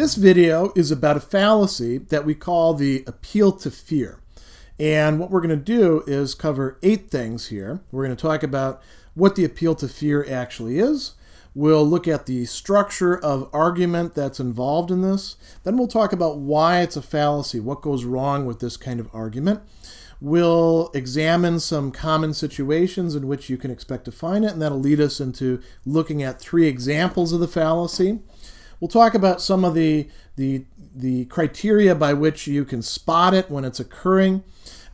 This video is about a fallacy that we call the appeal to fear. And what we're going to do is cover 8 things here. We're going to talk about what the appeal to fear actually is. We'll look at the structure of argument that's involved in this. Then we'll talk about why it's a fallacy, what goes wrong with this kind of argument. We'll examine some common situations in which you can expect to find it, and that'll lead us into looking at 3 examples of the fallacy. We'll talk about some of the criteria by which you can spot it when it's occurring.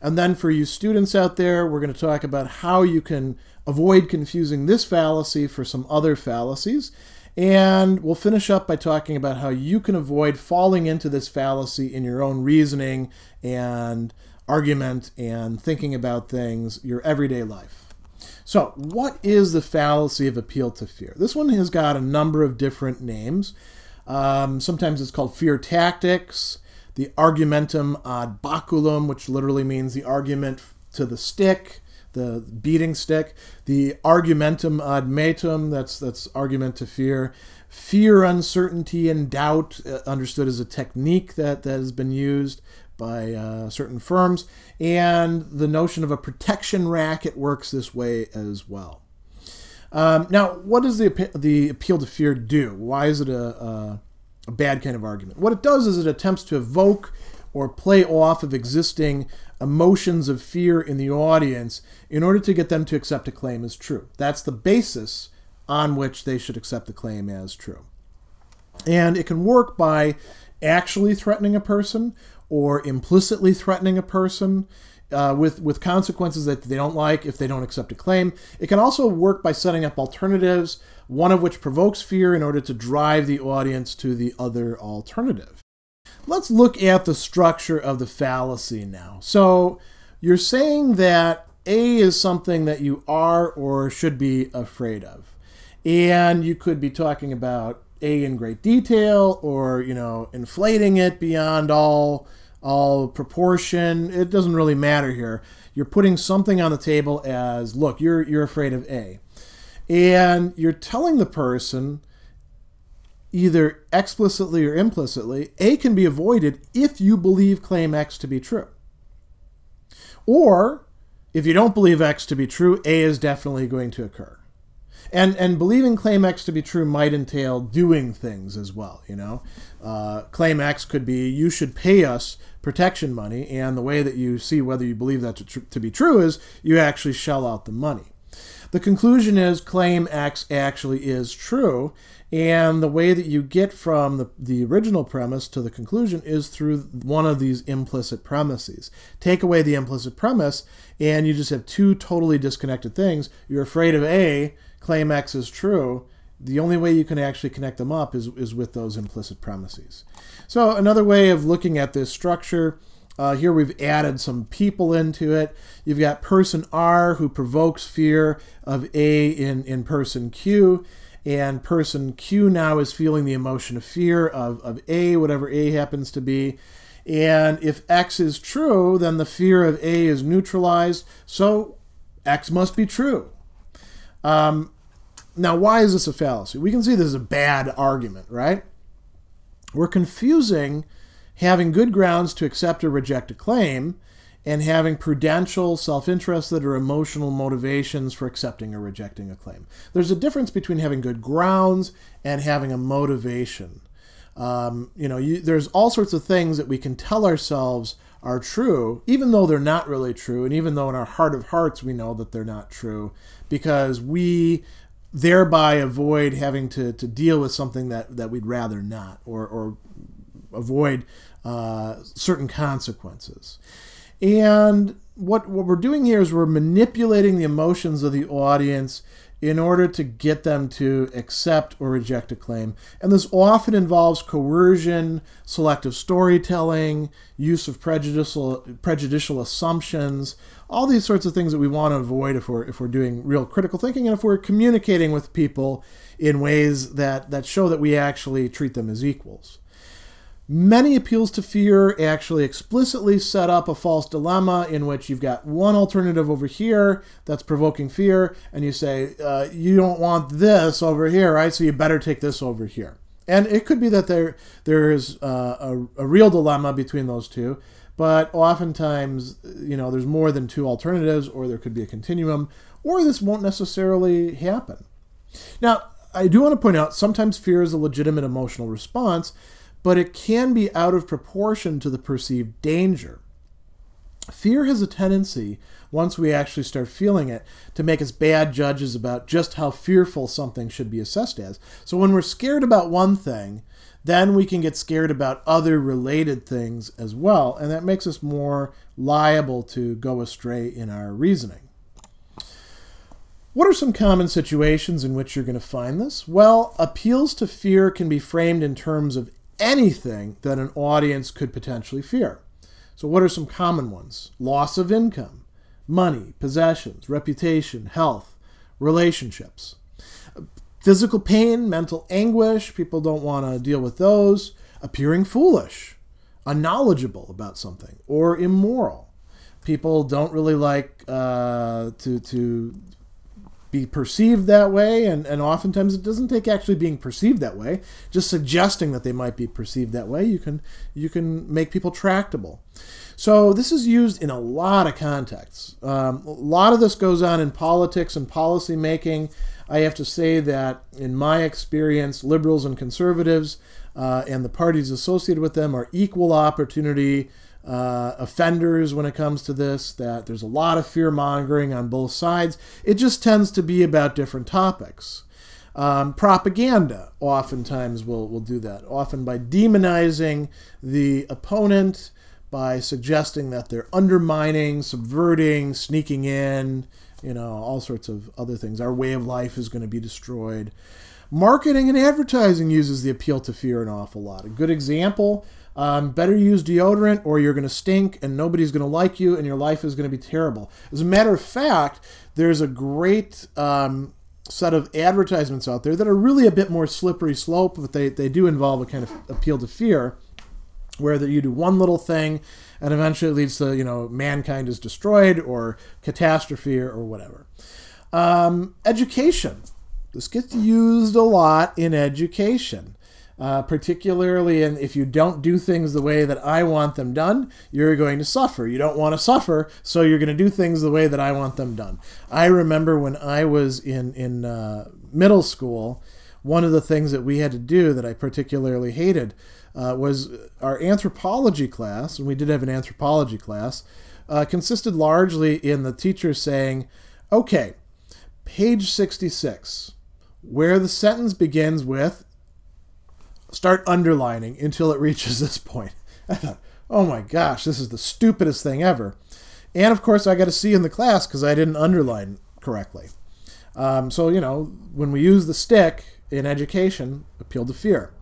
And then for you students out there, we're going to talk about how you can avoid confusing this fallacy for some other fallacies. And we'll finish up by talking about how you can avoid falling into this fallacy in your own reasoning and argument and thinking about things, your everyday life. So what is the fallacy of appeal to fear? This one has got a number of different names. Sometimes it's called fear tactics, the argumentum ad baculum, which literally means the argument to the stick, the beating stick, the argumentum ad metum, that's argument to fear, fear, uncertainty, and doubt, understood as a technique that has been used by certain firms, and the notion of a protection racket works this way as well. Now, what does the appeal to fear do? Why is it a bad kind of argument? What it does is it attempts to evoke or play off of existing emotions of fear in the audience in order to get them to accept a claim as true. That's the basis on which they should accept the claim as true. And it can work by actually threatening a person or implicitly threatening a person with consequences that they don't like if they don't accept a claim. It can also work by setting up alternatives, one of which provokes fear in order to drive the audience to the other alternative. Let's look at the structure of the fallacy now. So you're saying that A is something that you are or should be afraid of. And you could be talking about A in great detail, or, inflating it beyond all proportion. It doesn't really matter here. You're putting something on the table as, look, you're afraid of A. And you're telling the person, either explicitly or implicitly, A can be avoided if you believe claim X to be true. Or, if you don't believe X to be true, A is definitely going to occur. And believing claim X to be true might entail doing things as well, Claim X could be, you should pay us protection money, and the way that you see whether you believe that to be true is you actually shell out the money. The conclusion is claim X actually is true, and the way that you get from the original premise to the conclusion is through one of these implicit premises. Take away the implicit premise, and you just have 2 totally disconnected things. You're afraid of A, claim X is true. The only way you can actually connect them up is with those implicit premises. So another way of looking at this structure, here we've added some people into it. You've got person R who provokes fear of A in person Q, and person Q now is feeling the emotion of fear of A, whatever A happens to be. And if X is true, then the fear of A is neutralized, so X must be true. Now, why is this a fallacy? We can see this is a bad argument, right? We're confusing having good grounds to accept or reject a claim and having prudential, self-interested, or emotional motivations for accepting or rejecting a claim. There's a difference between having good grounds and having a motivation. There's all sorts of things that we can tell ourselves are true, even though they're not really true, and even though in our heart of hearts we know that they're not true, because we thereby avoid having to deal with something that we'd rather not, or avoid certain consequences. And what we're doing here is we're manipulating the emotions of the audience in order to get them to accept or reject a claim. And this often involves coercion, selective storytelling, use of prejudicial assumptions, all these sorts of things that we want to avoid if we're doing real critical thinking, and if we're communicating with people in ways that show that we actually treat them as equals. Many appeals to fear actually explicitly set up a false dilemma in which you've got one alternative over here that's provoking fear, and you say, you don't want this over here, right? So you better take this over here. And it could be that there is a real dilemma between those two, but oftentimes, there's more than two alternatives, or there could be a continuum, or this won't necessarily happen. Now, I do want to point out, sometimes fear is a legitimate emotional response, but it can be out of proportion to the perceived danger. Fear has a tendency, once we actually start feeling it, to make us bad judges about just how fearful something should be assessed as. So when we're scared about one thing, then we can get scared about other related things as well, and that makes us more liable to go astray in our reasoning. What are some common situations in which you're going to find this? Well, appeals to fear can be framed in terms of anything that an audience could potentially fear. So what are some common ones? Loss of income, money, possessions, reputation, health, relationships. Physical pain, mental anguish, people don't want to deal with those. Appearing foolish, unknowledgeable about something, or immoral. People don't really like to be perceived that way, and oftentimes it doesn't take actually being perceived that way. Just suggesting that they might be perceived that way, you can make people tractable. So this is used in a lot of contexts. A lot of this goes on in politics and policy making. I have to say that in my experience, liberals and conservatives and the parties associated with them are equal opportunity offenders when it comes to this, that there's a lot of fear-mongering on both sides. It just tends to be about different topics. Propaganda oftentimes will do that, often by demonizing the opponent, by suggesting that they're undermining, subverting, sneaking in, all sorts of other things. Our way of life is going to be destroyed. Marketing and advertising uses the appeal to fear an awful lot. A good example, better use deodorant or you're going to stink and nobody's going to like you and your life is going to be terrible. As a matter of fact, there's a great set of advertisements out there that are really a bit more slippery slope, but they do involve a kind of appeal to fear, where you do one little thing and eventually it leads to, mankind is destroyed or catastrophe or whatever. Education. This gets used a lot in education, particularly if you don't do things the way that I want them done, you're going to suffer. You don't want to suffer, so you're going to do things the way that I want them done. I remember when I was in middle school, one of the things that we had to do that I particularly hated was our anthropology class, and we did have an anthropology class, consisted largely in the teacher saying, okay, page 66, where the sentence begins with, start underlining until it reaches this point. I thought, oh my gosh, this is the stupidest thing ever. And of course, I got a C in the class because I didn't underline correctly. So, when we use the stick in education, appeal to fear.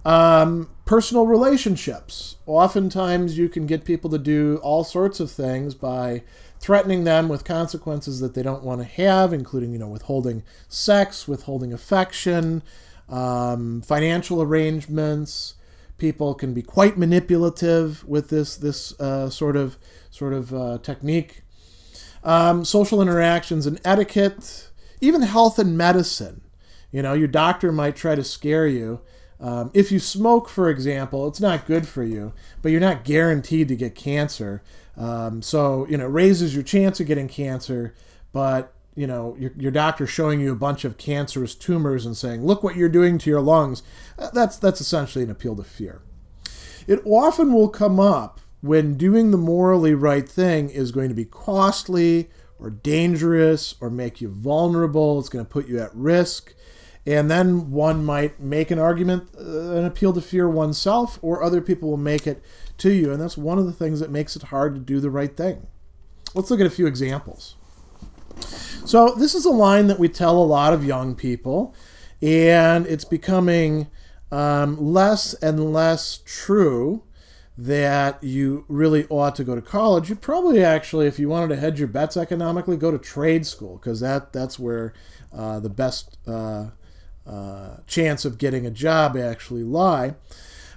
Personal relationships. Oftentimes you can get people to do all sorts of things by threatening them with consequences that they don't want to have, including, withholding sex, withholding affection, financial arrangements. People can be quite manipulative with this sort of technique. Social interactions and etiquette, even health and medicine. Your doctor might try to scare you. If you smoke, for example, it's not good for you, but you're not guaranteed to get cancer. So, it raises your chance of getting cancer, but, your doctor showing you a bunch of cancerous tumors and saying, look what you're doing to your lungs, that's essentially an appeal to fear. It often will come up when doing the morally right thing is going to be costly or dangerous or make you vulnerable. It's going to put you at risk. And then one might make an argument, an appeal to fear oneself, or other people will make it to you. And that's one of the things that makes it hard to do the right thing. Let's look at a few examples. So this is a line that we tell a lot of young people, and it's becoming less and less true that you really ought to go to college. You probably actually, if you wanted to hedge your bets economically, go to trade school, because that's where the best chance of getting a job actually lie.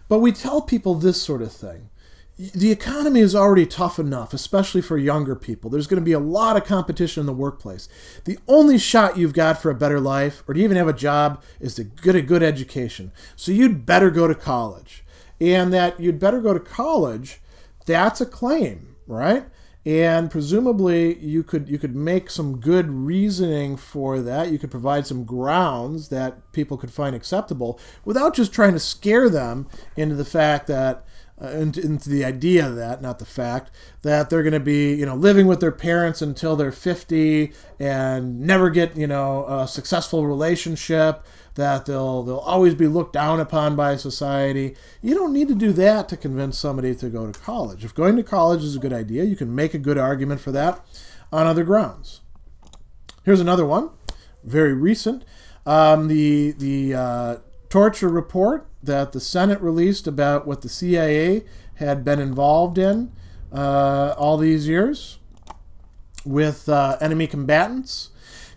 But we tell people this sort of thing. the economy is already tough enough, especially for younger people. There's going to be a lot of competition in the workplace. The only shot you've got for a better life, or to even have a job, is to get a good education. So you'd better go to college. And that you'd better go to college, that's a claim, right? And presumably you could make some good reasoning for that. You could provide some grounds that people could find acceptable without just trying to scare them into the fact that into the idea that, not the fact, that they're going to be, living with their parents until they're 50 and never get, a successful relationship, that they'll always be looked down upon by society. You don't need to do that to convince somebody to go to college. If going to college is a good idea, you can make a good argument for that on other grounds. Here's another one, very recent. The torture report that the Senate released about what the CIA had been involved in all these years with enemy combatants.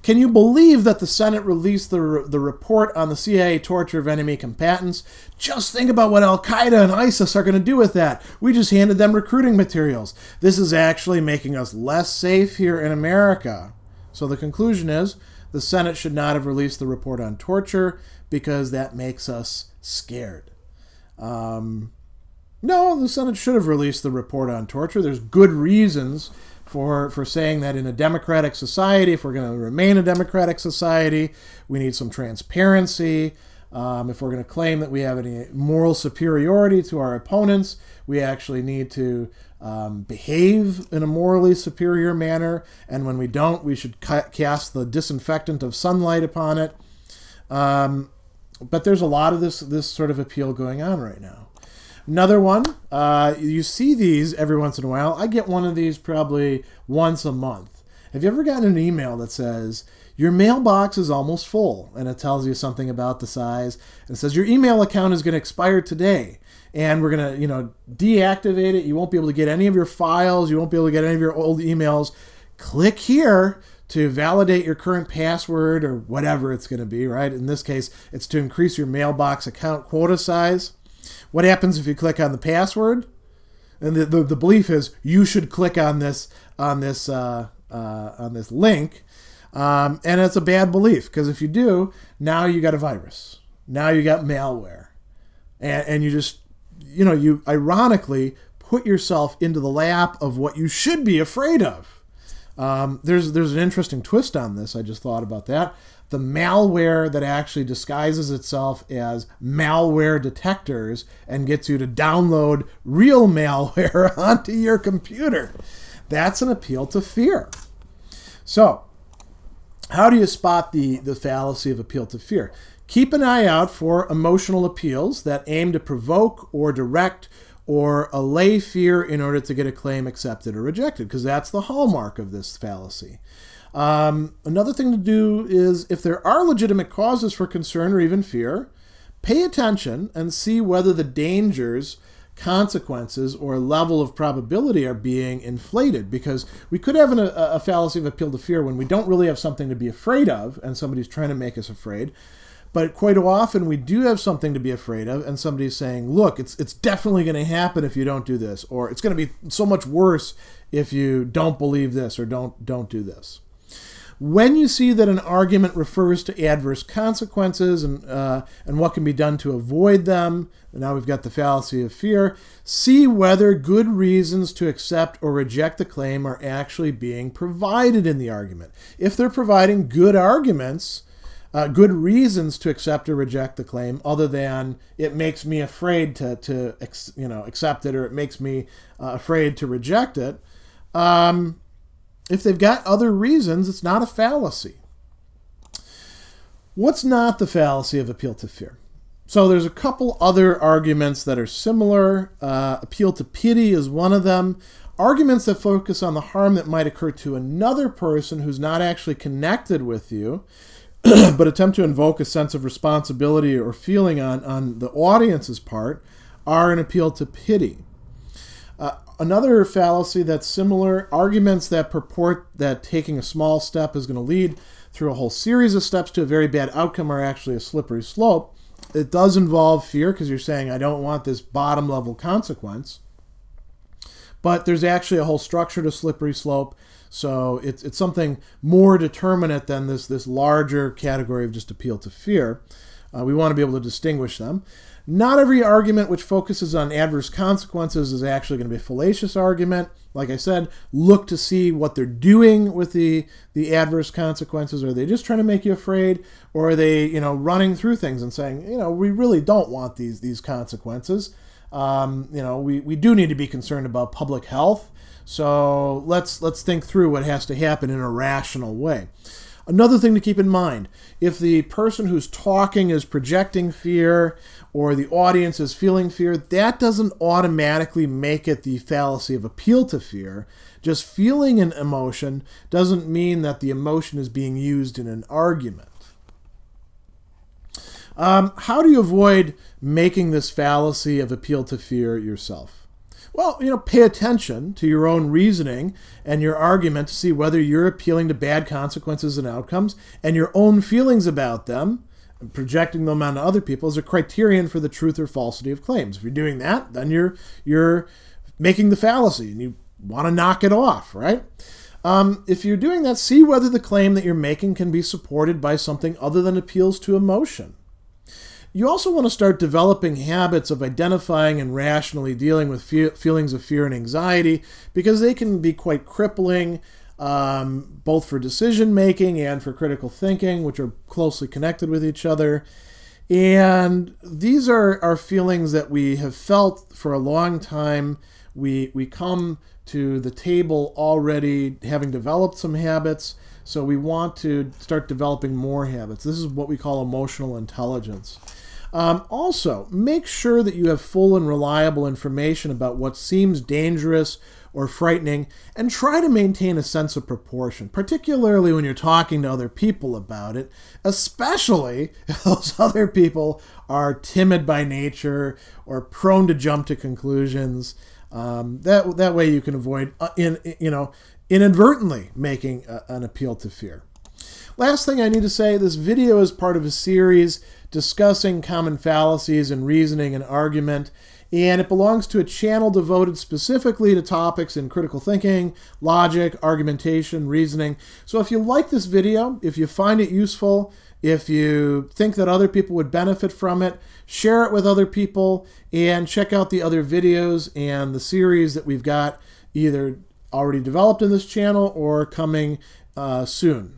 Can you believe that the Senate released the report on the CIA torture of enemy combatants? Just think about what Al-Qaeda and ISIS are going to do with that. We just handed them recruiting materials. This is actually making us less safe here in America. So the conclusion is the Senate should not have released the report on torture because that makes us scared. No, the Senate should have released the report on torture. There's good reasons for saying that in a democratic society, if we're going to remain a democratic society, we need some transparency. If we're going to claim that we have any moral superiority to our opponents, we actually need to behave in a morally superior manner. And when we don't, we should cast the disinfectant of sunlight upon it. But there's a lot of this sort of appeal going on right now. Another one, you see these every once in a while. I get one of these probably once a month. Have you ever gotten an email that says, your mailbox is almost full, and it tells you something about the size, and it says, your email account is going to expire today, and we're going to, deactivate it. You won't be able to get any of your files. You won't be able to get any of your old emails. Click here to validate your current password or whatever it's going to be, right? In this case, it's to increase your mailbox account quota size. What happens if you click on the password? And the belief is you should click on this link, and it's a bad belief because if you do, now you got a virus. Now you got malware, and you just you ironically put yourself into the lap of what you should be afraid of. There's an interesting twist on this. I just thought about that. The malware that actually disguises itself as malware detectors and gets you to download real malware onto your computer. That's an appeal to fear. So, how do you spot the fallacy of appeal to fear? Keep an eye out for emotional appeals that aim to provoke or direct or allay fear in order to get a claim accepted or rejected, because that's the hallmark of this fallacy. Another thing to do is, if there are legitimate causes for concern or even fear, pay attention and see whether the dangers, consequences, or level of probability are being inflated, because we could have a fallacy of appeal to fear when we don't really have something to be afraid of and somebody's trying to make us afraid. But quite often we do have something to be afraid of, and somebody's saying, look, it's definitely going to happen if you don't do this, or it's going to be so much worse if you don't believe this or don't do this. When you see that an argument refers to adverse consequences and what can be done to avoid them, and now we've got the fallacy of fear, see whether good reasons to accept or reject the claim are actually being provided in the argument. If they're providing good arguments, good reasons to accept or reject the claim, other than it makes me afraid to accept it, or it makes me afraid to reject it, if they've got other reasons, it's not a fallacy. What's not the fallacy of appeal to fear? So there's a couple other arguments that are similar. Appeal to pity is one of them. Arguments that focus on the harm that might occur to another person who's not actually connected with you, but attempt to invoke a sense of responsibility or feeling on the audience's part, are an appeal to pity. Another fallacy that's similar, arguments that purport that taking a small step is going to lead through a whole series of steps to a very bad outcome, are actually a slippery slope. It does involve fear, because you're saying, I don't want this bottom level consequence. but there's actually a whole structure to slippery slope. So it's something more determinate than this larger category of just appeal to fear. We want to be able to distinguish them. Not every argument which focuses on adverse consequences is actually going to be a fallacious argument. Like I said, look to see what they're doing with the adverse consequences. Are they just trying to make you afraid? Or are they, running through things and saying, we really don't want these consequences. We do need to be concerned about public health. So let's think through what has to happen in a rational way. Another thing to keep in mind, if the person who's talking is projecting fear or the audience is feeling fear, that doesn't automatically make it the fallacy of appeal to fear. Just feeling an emotion doesn't mean that the emotion is being used in an argument. How do you avoid making this fallacy of appeal to fear yourself? Well, pay attention to your own reasoning and your argument to see whether you're appealing to bad consequences and outcomes, and your own feelings about them, projecting them onto other people, is a criterion for the truth or falsity of claims. If you're doing that, then you're making the fallacy, and you want to knock it off, right? If you're doing that, see whether the claim that you're making can be supported by something other than appeals to emotion. You also want to start developing habits of identifying and rationally dealing with feelings of fear and anxiety, because they can be quite crippling, both for decision making and for critical thinking, which are closely connected with each other. And these are feelings that we have felt for a long time. We come to the table already having developed some habits, so we want to start developing more habits. This is what we call emotional intelligence. Also, make sure that you have full and reliable information about what seems dangerous or frightening, and try to maintain a sense of proportion, particularly when you're talking to other people about it, especially if those other people are timid by nature or prone to jump to conclusions. That way you can avoid inadvertently making an appeal to fear. Last thing I need to say, this video is part of a series discussing common fallacies in reasoning and argument, and it belongs to a channel devoted specifically to topics in critical thinking, logic, argumentation, reasoning. So if you like this video, if you find it useful, if you think that other people would benefit from it, share it with other people, and check out the other videos and the series that we've got either already developed in this channel or coming soon.